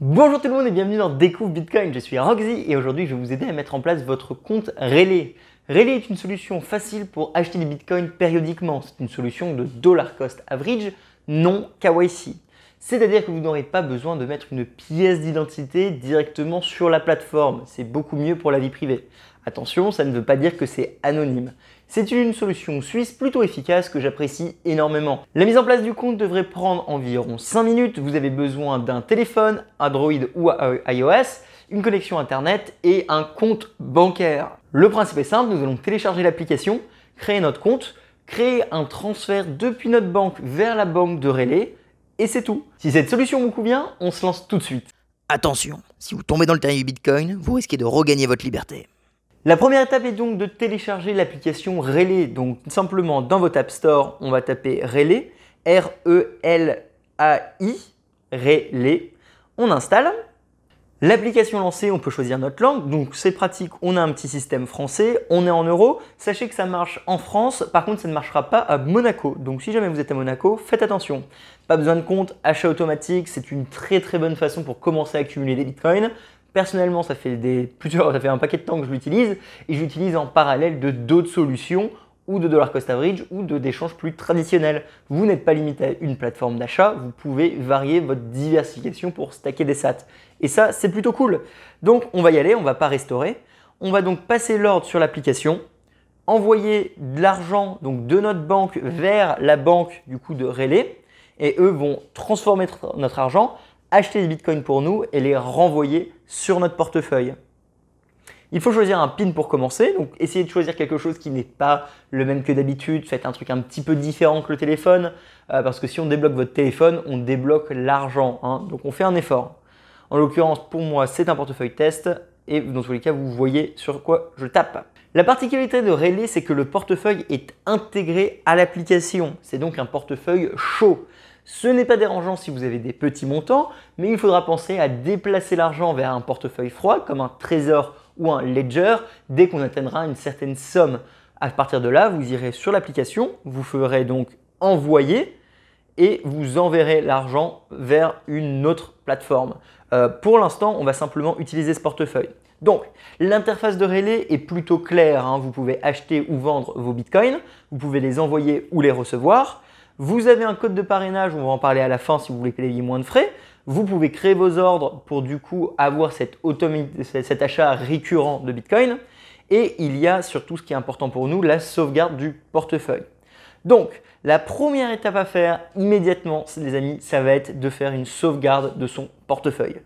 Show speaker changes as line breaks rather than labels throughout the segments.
Bonjour tout le monde et bienvenue dans Découvre Bitcoin, je suis Roxy et aujourd'hui je vais vous aider à mettre en place votre compte Relay. Relay est une solution facile pour acheter des bitcoins périodiquement, c'est une solution de dollar cost average non KYC. C'est-à-dire que vous n'aurez pas besoin de mettre une pièce d'identité directement sur la plateforme, c'est beaucoup mieux pour la vie privée. Attention, ça ne veut pas dire que c'est anonyme. C'est une solution suisse plutôt efficace que j'apprécie énormément. La mise en place du compte devrait prendre environ 5 minutes. Vous avez besoin d'un téléphone, Android ou iOS, une connexion internet et un compte bancaire. Le principe est simple, nous allons télécharger l'application, créer notre compte, créer un transfert depuis notre banque vers la banque de Relay et c'est tout. Si cette solution vous convient, on se lance tout de suite.
Attention, si vous tombez dans le terrain du Bitcoin, vous risquez de regagner votre liberté.
La première étape est donc de télécharger l'application Relay. Donc simplement dans votre App Store, on va taper Relay, R-E-L-A-I, Relay. On installe. L'application lancée, on peut choisir notre langue. Donc c'est pratique, on a un petit système français, on est en euros. Sachez que ça marche en France, par contre ça ne marchera pas à Monaco. Donc si jamais vous êtes à Monaco, faites attention. Pas besoin de compte, achat automatique, c'est une très bonne façon pour commencer à accumuler des bitcoins. Personnellement, ça fait un paquet de temps que je l'utilise et je l'utilise en parallèle de d'autres solutions ou de dollar cost average ou d'échanges plus traditionnels. Vous n'êtes pas limité à une plateforme d'achat, vous pouvez varier votre diversification pour stacker des sats. Et ça, c'est plutôt cool. Donc, on va y aller, on ne va pas restaurer. On va donc passer l'ordre sur l'application, envoyer de l'argent donc de notre banque vers la banque du coup de Relay et eux vont transformer notre argent, acheter des bitcoins pour nous et les renvoyer sur notre portefeuille. Il faut choisir un PIN pour commencer, donc essayez de choisir quelque chose qui n'est pas le même que d'habitude, faites un truc un petit peu différent que le téléphone, parce que si on débloque votre téléphone, on débloque l'argent, hein, donc on fait un effort. En l'occurrence, pour moi, c'est un portefeuille test, et dans tous les cas, vous voyez sur quoi je tape. La particularité de Relay, c'est que le portefeuille est intégré à l'application, c'est donc un portefeuille chaud. Ce n'est pas dérangeant si vous avez des petits montants, mais il faudra penser à déplacer l'argent vers un portefeuille froid comme un Trésor ou un Ledger dès qu'on atteindra une certaine somme. À partir de là, vous irez sur l'application, vous ferez donc envoyer et vous enverrez l'argent vers une autre plateforme. Pour l'instant, on va simplement utiliser ce portefeuille. Donc, l'interface de Relay est plutôt claire, hein. Vous pouvez acheter ou vendre vos bitcoins, vous pouvez les envoyer ou les recevoir. Vous avez un code de parrainage, on va en parler à la fin si vous voulez payer moins de frais. Vous pouvez créer vos ordres pour du coup avoir cet achat récurrent de Bitcoin. Et il y a surtout ce qui est important pour nous, la sauvegarde du portefeuille. Donc, la première étape à faire immédiatement, les amis, ça va être de faire une sauvegarde de son portefeuille.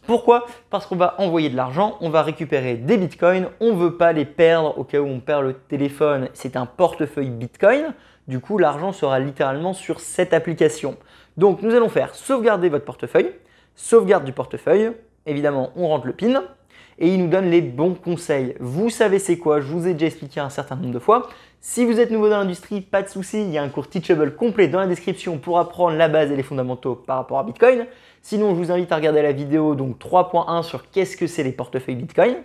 Pourquoi? Parce qu'on va envoyer de l'argent, on va récupérer des bitcoins, on ne veut pas les perdre au cas où on perd le téléphone, c'est un portefeuille bitcoin. Du coup, l'argent sera littéralement sur cette application. Donc, nous allons faire sauvegarder votre portefeuille, sauvegarde du portefeuille. Évidemment, on rentre le PIN et il nous donne les bons conseils. Vous savez c'est quoi, je vous ai déjà expliqué un certain nombre de fois. Si vous êtes nouveau dans l'industrie, pas de souci, il y a un cours Teachable complet dans la description pour apprendre la base et les fondamentaux par rapport à Bitcoin. Sinon, je vous invite à regarder la vidéo donc 3.1 sur qu'est-ce que c'est les portefeuilles Bitcoin.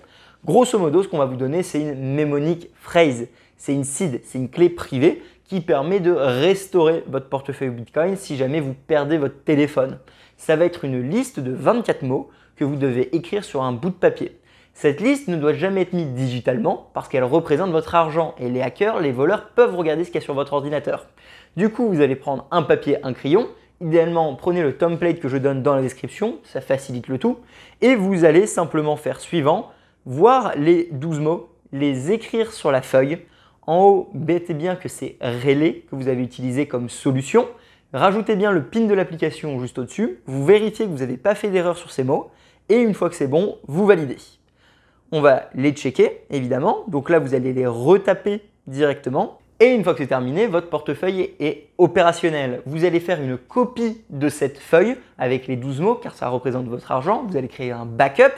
Grosso modo, ce qu'on va vous donner, c'est une mnemonic phrase. C'est une seed, c'est une clé privée qui permet de restaurer votre portefeuille Bitcoin si jamais vous perdez votre téléphone. Ça va être une liste de 24 mots que vous devez écrire sur un bout de papier. Cette liste ne doit jamais être mise digitalement parce qu'elle représente votre argent et les hackers, les voleurs peuvent regarder ce qu'il y a sur votre ordinateur. Du coup, vous allez prendre un papier, un crayon. Idéalement, prenez le template que je donne dans la description, ça facilite le tout. Et vous allez simplement faire suivant, voir les 12 mots, les écrire sur la feuille. En haut, mettez bien que c'est Relay que vous avez utilisé comme solution. Rajoutez bien le PIN de l'application juste au-dessus. Vous vérifiez que vous n'avez pas fait d'erreur sur ces mots. Et une fois que c'est bon, vous validez. On va les checker, évidemment. Donc là, vous allez les retaper directement. Et une fois que c'est terminé, votre portefeuille est opérationnel. Vous allez faire une copie de cette feuille avec les 12 mots, car ça représente votre argent. Vous allez créer un backup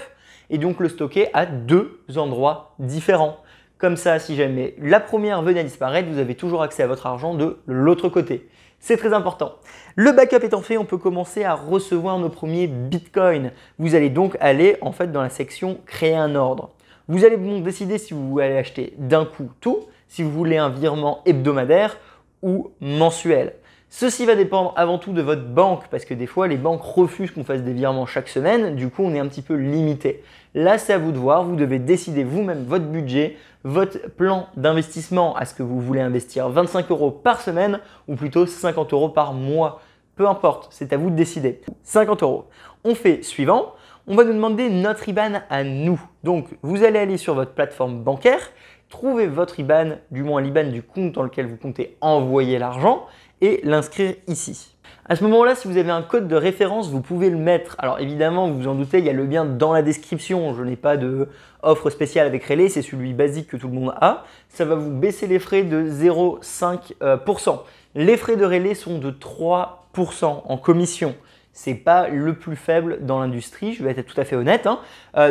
et donc le stocker à 2 endroits différents. Comme ça, si jamais la première venait à disparaître, vous avez toujours accès à votre argent de l'autre côté. C'est très important. Le backup étant fait, on peut commencer à recevoir nos premiers bitcoins. Vous allez donc aller en fait dans la section créer un ordre. Vous allez donc décider si vous voulez acheter d'un coup tout, si vous voulez un virement hebdomadaire ou mensuel. Ceci va dépendre avant tout de votre banque parce que des fois les banques refusent qu'on fasse des virements chaque semaine, du coup on est un petit peu limité. Là c'est à vous de voir, vous devez décider vous-même votre budget, votre plan d'investissement, à ce que vous voulez investir 25 € par semaine ou plutôt 50 € par mois. Peu importe, c'est à vous de décider. 50 €. On fait suivant, on va nous demander notre IBAN à nous. Donc vous allez aller sur votre plateforme bancaire, trouver votre IBAN, du moins l'IBAN du compte dans lequel vous comptez envoyer l'argent et l'inscrire ici. À ce moment-là, si vous avez un code de référence, vous pouvez le mettre. Alors évidemment, vous vous en doutez, il y a le lien dans la description. Je n'ai pas d'offre spéciale avec Relais, c'est celui basique que tout le monde a. Ça va vous baisser les frais de 0,5%. Les frais de Relais sont de 3% en commission. C'est pas le plus faible dans l'industrie, je vais être tout à fait honnête.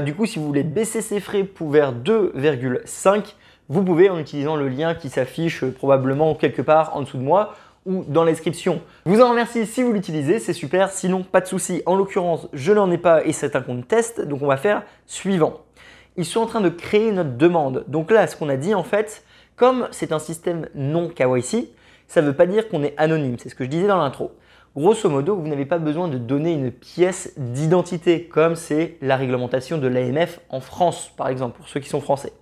Du coup, si vous voulez baisser ces frais vers 2,5, vous pouvez en utilisant le lien qui s'affiche probablement quelque part en dessous de moi ou dans la description. Je vous en remercie si vous l'utilisez, c'est super, sinon pas de souci. En l'occurrence, je n'en ai pas et c'est un compte test, donc on va faire suivant. Ils sont en train de créer notre demande. Donc là, ce qu'on a dit en fait, comme c'est un système non KYC, ça ne veut pas dire qu'on est anonyme, c'est ce que je disais dans l'intro. Grosso modo, vous n'avez pas besoin de donner une pièce d'identité, comme c'est la réglementation de l'AMF en France, par exemple, pour ceux qui sont français.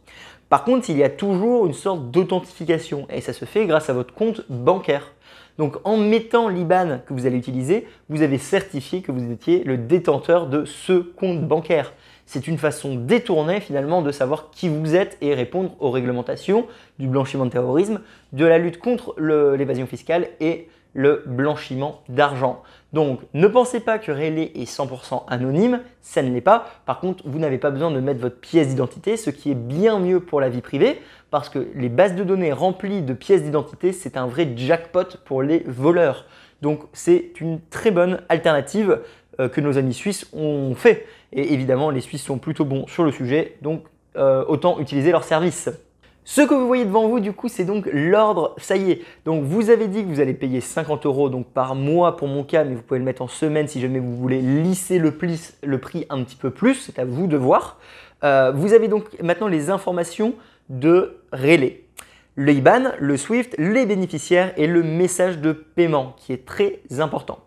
Par contre, il y a toujours une sorte d'authentification et ça se fait grâce à votre compte bancaire. Donc en mettant l'IBAN que vous allez utiliser, vous avez certifié que vous étiez le détenteur de ce compte bancaire. C'est une façon détournée finalement de savoir qui vous êtes et répondre aux réglementations du blanchiment de terrorisme, de la lutte contre l'évasion fiscale et le blanchiment d'argent. Donc ne pensez pas que Relais est 100% anonyme, ça ne l'est pas. Par contre, vous n'avez pas besoin de mettre votre pièce d'identité, ce qui est bien mieux pour la vie privée parce que les bases de données remplies de pièces d'identité, c'est un vrai jackpot pour les voleurs. Donc c'est une très bonne alternative que nos amis suisses ont fait. Et évidemment, les Suisses sont plutôt bons sur le sujet, donc autant utiliser leurs services. Ce que vous voyez devant vous, du coup, c'est donc l'ordre. Ça y est, donc vous avez dit que vous allez payer 50 € donc par mois pour mon cas, mais vous pouvez le mettre en semaine si jamais vous voulez lisser le prix un petit peu plus, c'est à vous de voir. Vous avez donc maintenant les informations de Relais. Le IBAN, le SWIFT, les bénéficiaires et le message de paiement qui est très important.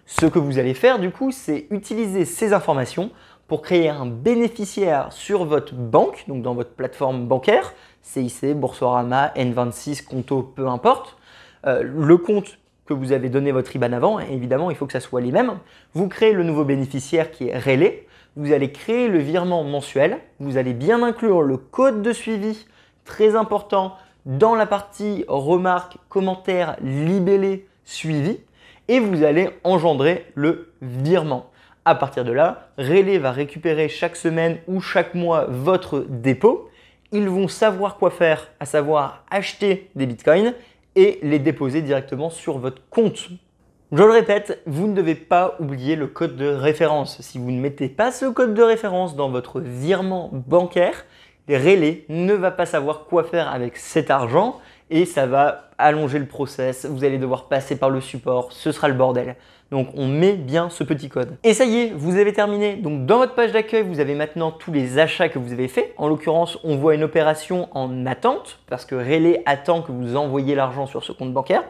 Ce que vous allez faire du coup, c'est utiliser ces informations pour créer un bénéficiaire sur votre banque, donc dans votre plateforme bancaire, CIC, Boursorama, N26, Conto, peu importe. Le compte que vous avez donné votre IBAN avant, évidemment, il faut que ça soit les mêmes. Vous créez le nouveau bénéficiaire qui est Relais. Vous allez créer le virement mensuel. Vous allez bien inclure le code de suivi, très important, dans la partie remarques, commentaires, libellés, suivi. Et vous allez engendrer le virement. À partir de là, Relais va récupérer chaque semaine ou chaque mois votre dépôt. Ils vont savoir quoi faire, à savoir acheter des bitcoins et les déposer directement sur votre compte. Je le répète, vous ne devez pas oublier le code de référence. Si vous ne mettez pas ce code de référence dans votre virement bancaire, Relais ne va pas savoir quoi faire avec cet argent et ça va allonger le process. Vous allez devoir passer par le support, ce sera le bordel. Donc on met bien ce petit code. Et ça y est, vous avez terminé. Donc dans votre page d'accueil, vous avez maintenant tous les achats que vous avez faits. En l'occurrence, on voit une opération en attente parce que Relais attend que vous envoyiez l'argent sur ce compte bancaire.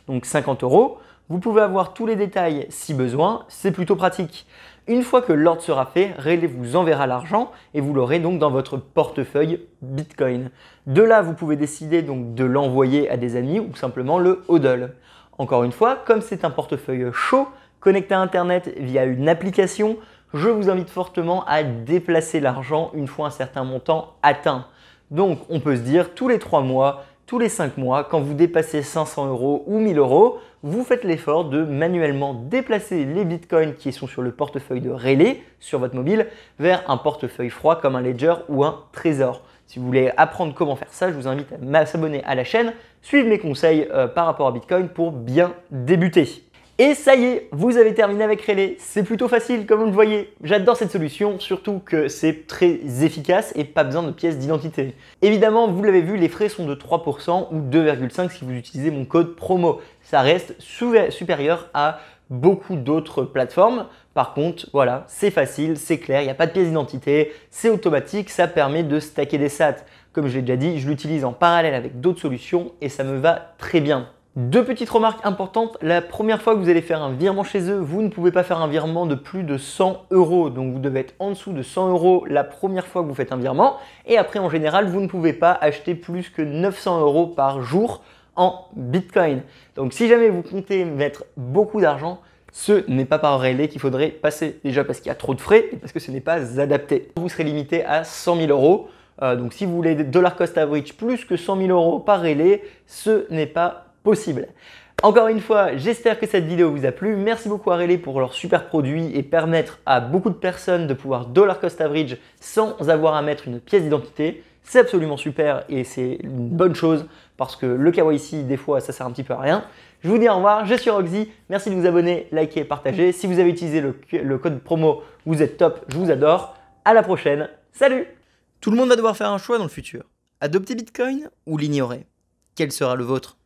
Donc 50 €. Vous pouvez avoir tous les détails si besoin, c'est plutôt pratique. Une fois que l'ordre sera fait, Relais vous enverra l'argent et vous l'aurez donc dans votre portefeuille Bitcoin. De là, vous pouvez décider donc de l'envoyer à des amis ou simplement le hodl. Encore une fois, comme c'est un portefeuille chaud, connecté à Internet via une application, je vous invite fortement à déplacer l'argent une fois un certain montant atteint. Donc on peut se dire tous les 3 mois, tous les 5 mois, quand vous dépassez 500 € ou 1000 €, vous faites l'effort de manuellement déplacer les bitcoins qui sont sur le portefeuille de Relais sur votre mobile vers un portefeuille froid comme un Ledger ou un Trésor. Si vous voulez apprendre comment faire ça, je vous invite à s'abonner à la chaîne, suivre mes conseils par rapport à Bitcoin pour bien débuter. Et ça y est, vous avez terminé avec Relais. C'est plutôt facile comme vous le voyez. J'adore cette solution, surtout que c'est très efficace et pas besoin de pièce d'identité. Évidemment, vous l'avez vu, les frais sont de 3% ou 2,5% si vous utilisez mon code promo. Ça reste supérieur à beaucoup d'autres plateformes. Par contre, voilà, c'est facile, c'est clair, il n'y a pas de pièce d'identité, c'est automatique, ça permet de stacker des sats. Comme je l'ai déjà dit, je l'utilise en parallèle avec d'autres solutions et ça me va très bien. Deux petites remarques importantes. La première fois que vous allez faire un virement chez eux, vous ne pouvez pas faire un virement de plus de 100 €. Donc vous devez être en dessous de 100 € la première fois que vous faites un virement. Et après, en général, vous ne pouvez pas acheter plus que 900 € par jour en Bitcoin. Donc si jamais vous comptez mettre beaucoup d'argent, ce n'est pas par relais qu'il faudrait passer. Déjà parce qu'il y a trop de frais et parce que ce n'est pas adapté. Vous serez limité à 100 000 €. Donc si vous voulez dollar cost average plus que 100 000 € par relais, ce n'est pas possible. Encore une fois, j'espère que cette vidéo vous a plu. Merci beaucoup à Relais pour leurs super produits et permettre à beaucoup de personnes de pouvoir dollar cost average sans avoir à mettre une pièce d'identité. C'est absolument super et c'est une bonne chose parce que le KYC, des fois, ça sert un petit peu à rien. Je vous dis au revoir, je suis Roxy. Merci de vous abonner, liker, partager. Si vous avez utilisé le code promo, vous êtes top, je vous adore. À la prochaine, salut!
Tout le monde va devoir faire un choix dans le futur. Adopter Bitcoin ou l'ignorer? Quel sera le vôtre?